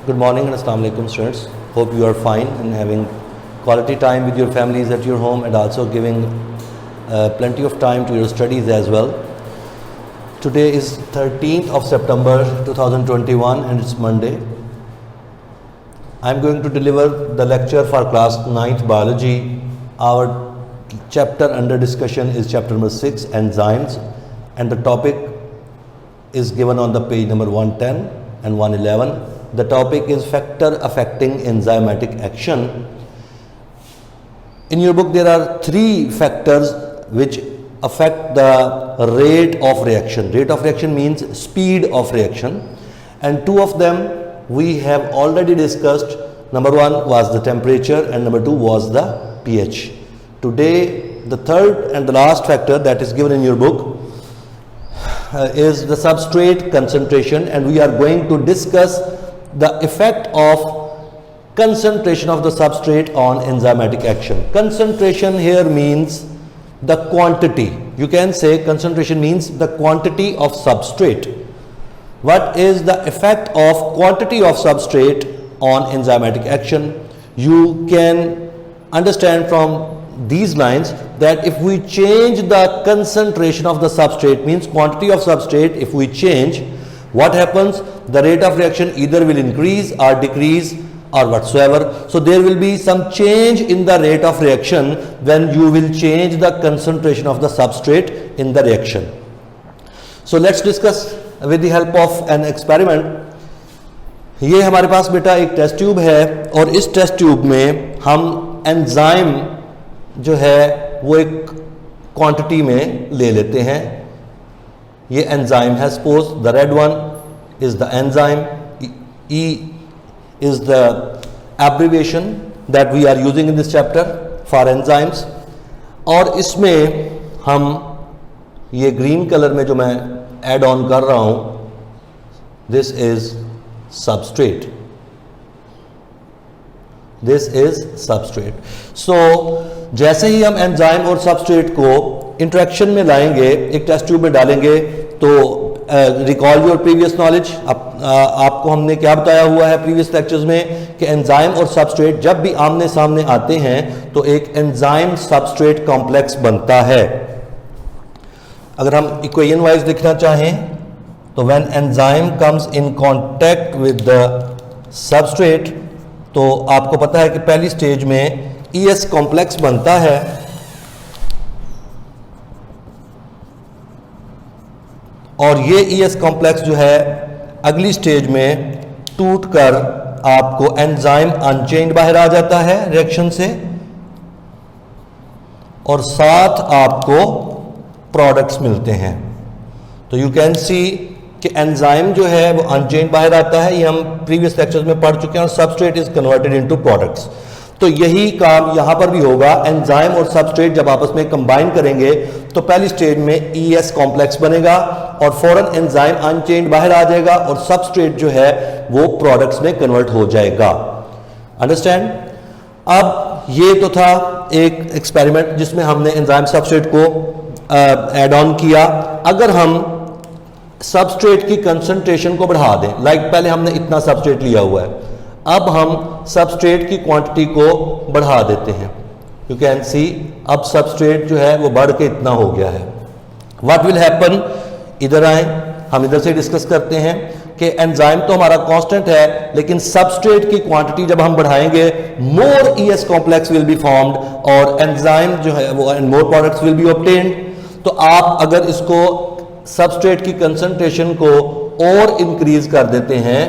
Good morning and Assalamu alaikum students. Hope you are fine and having quality time with your families at your home and also giving plenty of time to your studies as well. Today is 13th of September 2021 and it's Monday. I am going to deliver the lecture for class 9th biology. Our chapter under discussion is chapter number 6, enzymes, and the topic is given on the page number 110 and 111. The topic is factor affecting enzymatic action. In your book there are 3 factors which affect the rate of reaction. Rate of reaction means speed of reaction, and 2 of them we have already discussed. Number 1 was the temperature and number 2 was the pH. Today the third and the last factor that is given in your book is the substrate concentration, and we are going to discuss the effect of concentration of the substrate on enzymatic action. Concentration here means the quantity. You can say concentration means the quantity of substrate. What is the effect of quantity of substrate on enzymatic action? You can understand from these lines that if we change the concentration of the substrate, means quantity of substrate, if we change, what happens? The rate of reaction either will increase or decrease or whatsoever. So there will be some change in the rate of reaction when you will change the concentration of the substrate in the reaction. So let's discuss with the help of an experiment. ये हमारे पास बेटा एक test tube है और इस test tube में हम enzyme जो है वो एक क्वांटिटी में ले लेते हैं. ये एंजाइम है. Suppose the red one is the enzyme. E is the abbreviation that we are using in this chapter for enzymes. और इसमें हम ये ग्रीन कलर में जो मैं ऐड ऑन कर रहा हूं, this is substrate. This is substrate. So जैसे ही हम एंजाइम और सबस्ट्रेट को इंटरेक्शन में लाएंगे, एक टेस्ट ट्यूब में डालेंगे, तो रिकॉल योर प्रीवियस नॉलेज. आपको हमने क्या बताया हुआ है प्रीवियस लेक्चर्स में कि एंजाइम और सबस्ट्रेट जब भी आमने सामने आते हैं तो एक एंजाइम सबस्ट्रेट कॉम्प्लेक्स बनता है. अगर हम इक्वेशन वाइज लिखना चाहें तो when enzyme comes in contact with the substrate, तो आपको पता है कि पहली स्टेज में ES कॉम्प्लेक्स बनता है और ये ES कॉम्प्लेक्स जो है अगली स्टेज में टूटकर आपको एंजाइम अनचेन्ड बाहर आ जाता है रिएक्शन से, और साथ आपको प्रोडक्ट्स मिलते हैं. तो यू कैन सी कि एंजाइम जो है वो अनचेन्ड बाहर आता है, ये हम प्रीवियस लेक्चर्स में पढ़ चुके हैं, और substrate is converted into products. तो यही काम यहां पर भी होगा. एंजाइम और सबस्ट्रेट जब आपस में कंबाइन करेंगे तो पहली स्टेज में ES कॉम्प्लेक्स बनेगा और फौरन एंजाइम अनचेन्ड बाहर आ जाएगा और सबस्ट्रेट जो है वो प्रोडक्ट्स में कन्वर्ट हो जाएगा. अंडरस्टैंड? अब ये तो था एक एक्सपेरिमेंट जिसमें हमने एंजाइम सबस्ट्रेट को ऐड ऑन किया. अगर हम सबस्ट्रेट की कंसंट्रेशन को बढ़ा दें, लाइक पहले हमने इतना सबस्ट्रेट लिया हुआ है, अब हम सबस्ट्रेट की क्वांटिटी को बढ़ा देते हैं. यू कैन सी अब सबस्ट्रेट जो है वो बढ़ के इतना हो गया है. What will happen? इधर आए, हम इधर से डिस्कस करते हैं कि एंजाइम तो हमारा कांस्टेंट है, लेकिन सबस्ट्रेट की क्वांटिटी जब हम बढ़ाएंगे मोर ES complex will be formed और एंजाइम जो है वो and more products will be obtained. तो आप अगर इसको सबस्ट्रेट की कंसंट्रेशन को और इंक्रीज कर देते हैं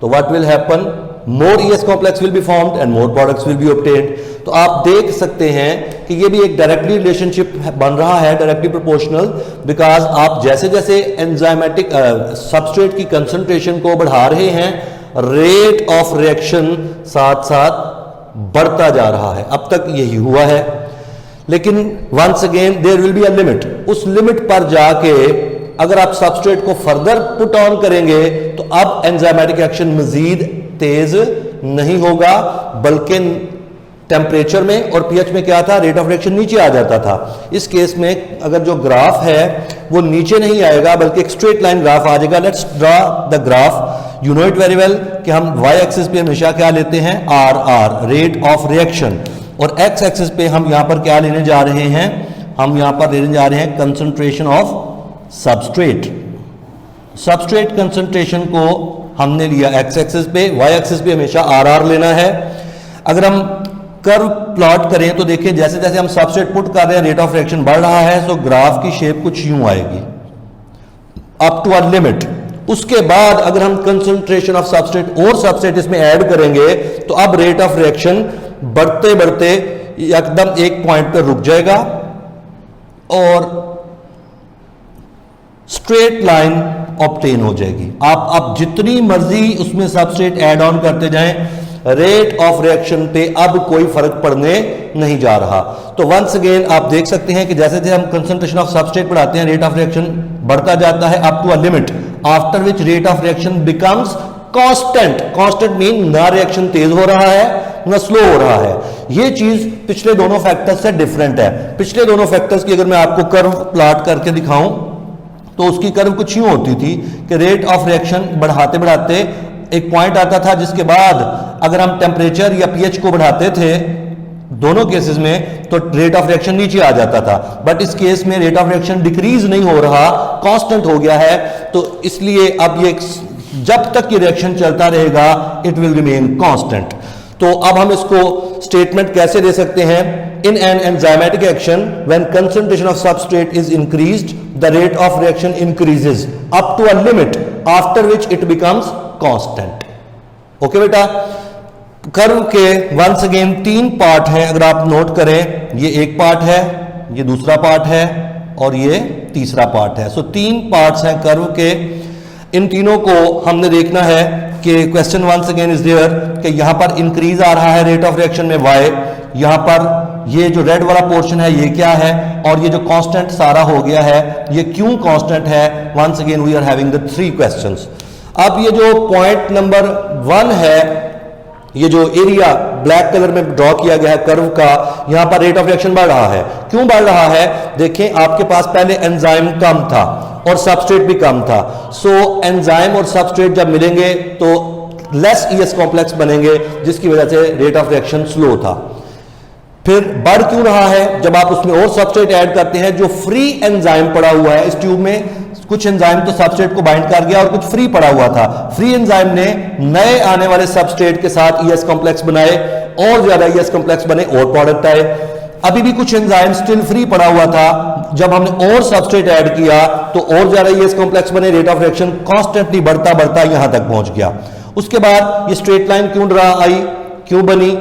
तो what will happen? More ES complex will be formed and more products will be obtained. तो आप देख सकते हैं कि ये भी एक डायरेक्टली रिलेशनशिप बन रहा है, डायरेक्टली प्रोपोर्शनल, बिकॉज आप जैसे जैसे एंजाइमेटिक सबस्ट्रेट की कंसंट्रेशन को बढ़ा रहे हैं, रेट ऑफ रिएक्शन साथ साथ बढ़ता जा रहा है. अब तक यही हुआ है, लेकिन once again there will be a limit. उस लिमिट पर जाके अगर आप सबस्ट्रेट को फर्दर पुट ऑन करेंगे तो अब एंजाइमेटिक एक्शन मजीद तेज नहीं होगा, बल्कि टेम्परेचर में और पीएच में क्या था, रेट ऑफ रिएक्शन नीचे आ जाता था। इस केस में अगर जो ग्राफ है वो नीचे नहीं आएगा बल्कि एक स्ट्रेट लाइन ग्राफ आ जाएगा। Let's draw the graph. You know it very well कि हम वाई एक्सिस पे हमेशा क्या लेते हैं, आर, रेट ऑफ रिएक्शन, और एक्स एक्सिस पे हम यहां पर क्या लेने जा रहे हैं, हम यहां पर लेने जा रहे हैं concentration of substrate. Substrate concentration को हमने लिया एक्स एक्सिस पे, वाई एक्सिस पे हमेशा आर लेना है। अगर हम कर्व प्लॉट करें तो देखिए जैसे जैसे हम सबस्ट्रेट पुट कर रहे हैं रेट ऑफ रिएक्शन बढ़ रहा है, तो ग्राफ की शेप कुछ यूं आएगी अप टू अ लिमिट। उसके बाद अगर हम कंसंट्रेशन ऑफ सबस्ट्रेट और सबस्ट्रेट इसमें ऐड करेंगे तो अब रेट ऑफ रिएक्शन बढ़ते बढ़ते एकदम एक पॉइंट पर रुक जाएगा और स्ट्रेट लाइन ऑब्टेन हो जाएगी। आप जितनी मर्जी उसमें सबस्ट्रेट ऐड ऑन करते जाएं, रेट ऑफ रिएक्शन पे अब कोई फर्क पड़ने नहीं जा रहा। तो वंस अगेन आप देख सकते हैं कि जैसे जैसे हम कंसंट्रेशन ऑफ सबस्ट्रेट बढ़ाते हैं रेट ऑफ रिएक्शन बढ़ता जाता है up to a limit, after which rate of reaction becomes constant. Constant mean ना रिएक्शन तेज हो रहा है ना स्लो हो रहा है। ये चीज पिछले दोनों फैक्टर्स से डिफरेंट है। पिछले दोनों फैक्टर्स की अगर मैं आपको कर्व प्लॉट करके दिखाऊं तो उसकी कर्व कुछ यूं होती थी कि रेट ऑफ रिएक्शन बढ़ाते बढ़ाते एक पॉइंट आता था जिसके बाद अगर हम टेम्परेचर या पीएच को बढ़ाते थे दोनों केसेस में तो रेट ऑफ रिएक्शन नीचे आ जाता था। बट इस केस में रेट ऑफ रिएक्शन डिक्रीज नहीं हो रहा, कांस्टेंट हो गया है। तो इसलिए अब ये जब तक ये रिएक्शन चलता रहेगा इट विल रिमेन कांस्टेंट। तो अब हम इसको स्टेटमेंट कैसे दे सकते हैं, in an enzymatic action when concentration of substrate is increased the rate of reaction increases up to a limit after which it becomes constant. Okay बेटा, कर्व के वंस अगेन 3 पार्ट हैं, अगर आप नोट करें, ये एक पार्ट है, ये दूसरा पार्ट है और ये तीसरा पार्ट है। सो 3 पार्ट्स हैं कर्व के। इन तीनों को हमने देखना है कि question once again is there कि यहां पर इंक्रीज आ रहा है रेट ऑफ रिएक्शन में वाई, यहां पर ये जो रेड वाला पोर्शन है ये क्या है, और ये जो कांस्टेंट सारा हो गया है ये क्यों कांस्टेंट है। Once again we are having the 3 questions. अब ये जो पॉइंट नंबर 1 है, ये जो एरिया ब्लैक कलर में ड्रॉ किया गया है कर्व का, यहां पर रेट ऑफ रिएक्शन बढ़ रहा है। क्यों बढ़ रहा है, देखें आपके पास पहले एंजाइम कम था और सबस्ट्रेट भी कम था। सो एंजाइम और सबस्ट्रेट जब मिलेंगे तो लेस ईएस कॉम्प्लेक्स बनेंगे जिसकी वजह से रेट ऑफ रिएक्शन स्लो था। फिर बढ़ क्यों रहा है, जब आप उसमें और सबस्ट्रेट ऐड करते हैं, जो फ्री एंजाइम पड़ा हुआ है इस ट्यूब में, कुछ एंजाइम तो सबस्ट्रेट को बाइंड कर गया और कुछ फ्री पड़ा हुआ था। फ्री एंजाइम ने नए आने वाले सबस्ट्रेट के साथ ईएस कॉम्प्लेक्स बनाए और ज्यादा ईएस कॉम्प्लेक्स बने और प्रोडक्ट आए। अभी भी कुछ एंजाइम स्टिल फ्री पड़ा हुआ था, जब हमने और सबस्ट्रेट ऐड किया तो और ज्यादा ईएस कॉम्प्लेक्स बने, रेट ऑफ रिएक्शन कॉन्स्टेंटली बढ़ता बढ़ता यहां तक पहुंच गया। उसके बाद ये स्ट्रेट लाइन क्यों आई, क्यों बनी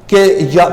कि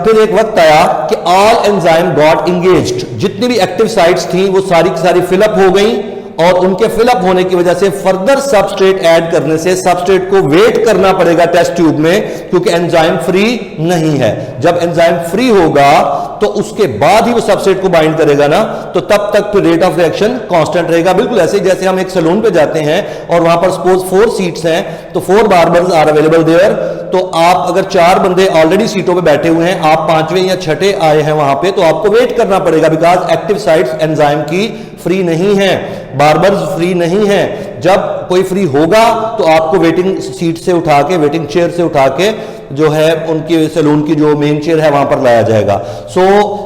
फिर एक वक्त आया कि ऑल एंजाइम गॉट इंगेज्ड, जितनी भी एक्टिव साइट्स थी वो सारी की सारी फिलअप हो गई और उनके फिलअप होने की वजह से फर्दर सबस्ट्रेट ऐड करने से सबस्ट्रेट को वेट करना पड़ेगा टेस्ट ट्यूब में, क्योंकि एंजाइम फ्री नहीं है। जब एंजाइम फ्री होगा तो उसके बाद ही वो सबस्ट्रेट को बाइंड करेगा ना, तो तब तक तो रेट ऑफ रिएक्शन कांस्टेंट रहेगा। बिल्कुल ऐसे जैसे हम एक सैलून पे जाते हैं और वहां पर सपोज 4 सीट्स हैं तो 4 बार्बर्स आर अवेलेबल देयर, तो आप अगर 4 बंदे ऑलरेडी सीटों पे बैठे हुए हैं, आप 5वें या 6ठे आए हैं वहां पे, तो आपको वेट करना पड़ेगा बिकॉज एक्टिव साइट्स एंजाइम की फ्री नहीं है, बार्बर्स फ्री नहीं है। जब कोई फ्री होगा तो आपको वेटिंग सीट से उठा के, वेटिंग चेयर से उठा के जो है उनकी सैलून की जो मेन चेयर है वहां पर लाया जाएगा। सो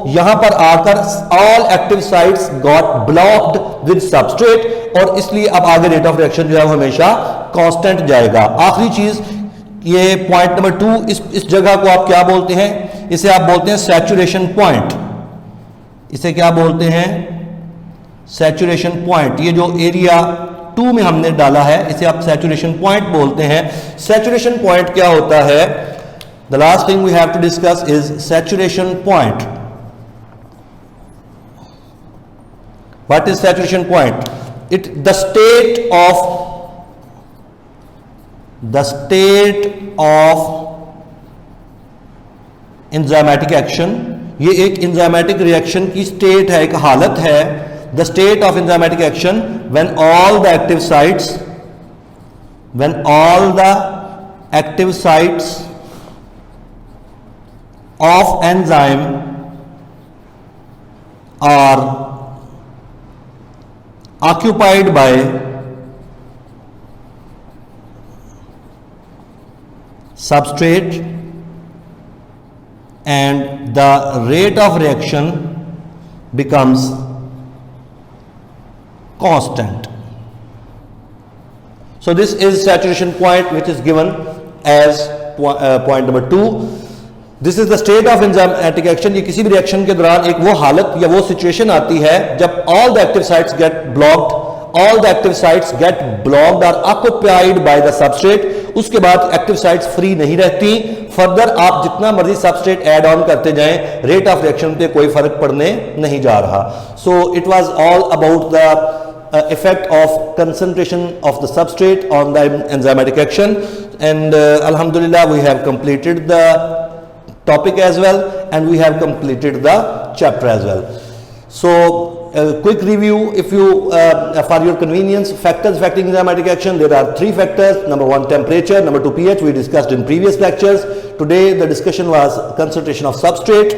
यहां पर आकर all active sites got blocked with substrate, और इसलिए अब आगे रेट ऑफ रिएक्शन जो है वो हमेशा कांस्टेंट जाएगा। आखिरी चीज ये पॉइंट नंबर 2, इस जगह को आप क्या बोलते हैं, इसे आप बोलते हैं सैचुरेशन पॉइंट। इसे क्या बोलते हैं, सैचुरेशन पॉइंट। ये जो एरिया 2 में हमने डाला है इसे आप सैचुरेशन पॉइंट बोलते हैं। सैचुरेशन पॉइंट क्या होता है, the last thing we have to discuss is saturation point. What is saturation point, it the state of enzymatic action. ये एक एंजाइमेटिक रिएक्शन की स्टेट है, एक हालत है। The state of enzymatic action when all the active sites of enzyme are occupied by substrate and the rate of reaction becomes constant. So this is saturation point, which is given as point number 2. This is the state of enzymatic action. ये किसी भी reaction के दौरान एक वो हालत या वो सिचुएशन आती है जब all the active sites get blocked, all the active sites get blocked are occupied by the substrate. उसके बाद एक्टिव साइट्स फ्री नहीं रहती. फर्दर आप जितना मर्जी सबस्ट्रेट ऐड ऑन करते जाएं, रेट ऑफ रिएक्शन पे कोई फर्क पड़ने नहीं जा रहा. So it was all about the effect of concentration of the substrate on the enzymatic action, and alhamdulillah we have completed the topic as well, and we have completed the chapter as well. So quick review, if you for your convenience, factors affecting enzymatic action. There are 3 factors. Number 1, temperature. Number 2, pH. We discussed in previous lectures. Today the discussion was concentration of substrate.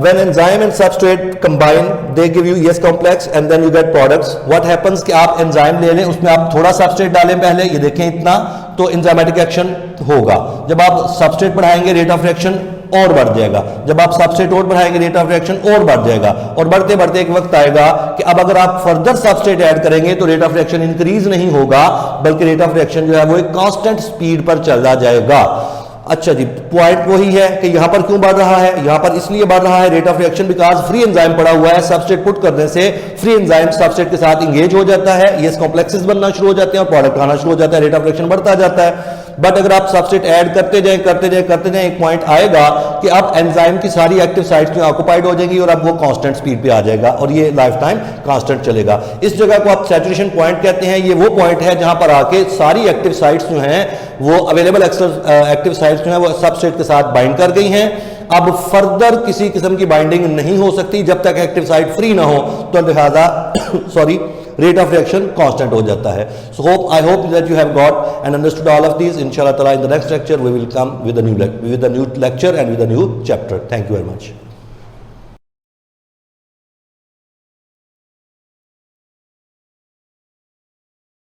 When enzyme and substrate combine, they give you ES complex and then you get products. What happens कि आप enzyme ले लें, उसमें आप थोड़ा substrate डालें पहले, ये देखें इतना, तो enzymatic action होगा. जब आप substrate बढ़ाएंगे, rate of reaction और बढ़ जाएगा. जब आप सबस्ट्रेट और बढ़ाएंगे, रेट ऑफ रिएक्शन और बढ़ जाएगा. और बढ़ते बढ़ते एक वक्त आएगा कि अब अगर आप फर्दर सबस्ट्रेट ऐड करेंगे तो रेट ऑफ रिएक्शन इंक्रीज नहीं होगा, बल्कि रेट ऑफ रिएक्शन जो है वो एक कांस्टेंट स्पीड पर चला जाएगा. अच्छा जी, पॉइंट वही है कि यहां पर क्यों बढ़ रहा है. यहां पर इसलिए बढ़ रहा है rate of reaction because free enzyme पड़ा हुआ है. सबस्ट्रेट पुट करने से फ्री एंजाइम सबस्ट्रेट के साथ इंगेज हो जाता है, ये कॉम्प्लेक्सेस बनना शुरू हो जाते हैं और प्रोडक्ट आना शुरू हो जाता है, रेट ऑफ रिएक्शन बढ़ता जाता है. बट अगर आप सबस्ट्रेट ऐड करते जाएं, एक पॉइंट आएगा कि अब एंजाइम की सारी एक्टिव साइट्स में ऑक्युपाइड हो जाएंगी और अब वो कांस्टेंट स्पीड पे आ जाएगा और ये लाइफ टाइम कांस्टेंट चलेगा. इस जगह को आप सैचुरेशन पॉइंट कहते हैं. ये वो पॉइंट है जहां पर आके सारी एक्टिव साइट्स जो हैं वो अवेलेबल एक्टिव साइट्स जो हैं वो सबस्ट्रेट के साथ बाइंड कर गई हैं. अब फर्दर किसी किस्म की बाइंडिंग नहीं हो सकती जब तक एक्टिव साइट फ्री ना हो, तो लिहाजा sorry rate of reaction constant हो जाता है. So I hope that you have got and understood all of these. Inshallah ta'ala in the next lecture we will come with a new lecture and with a new chapter. Thank you very much.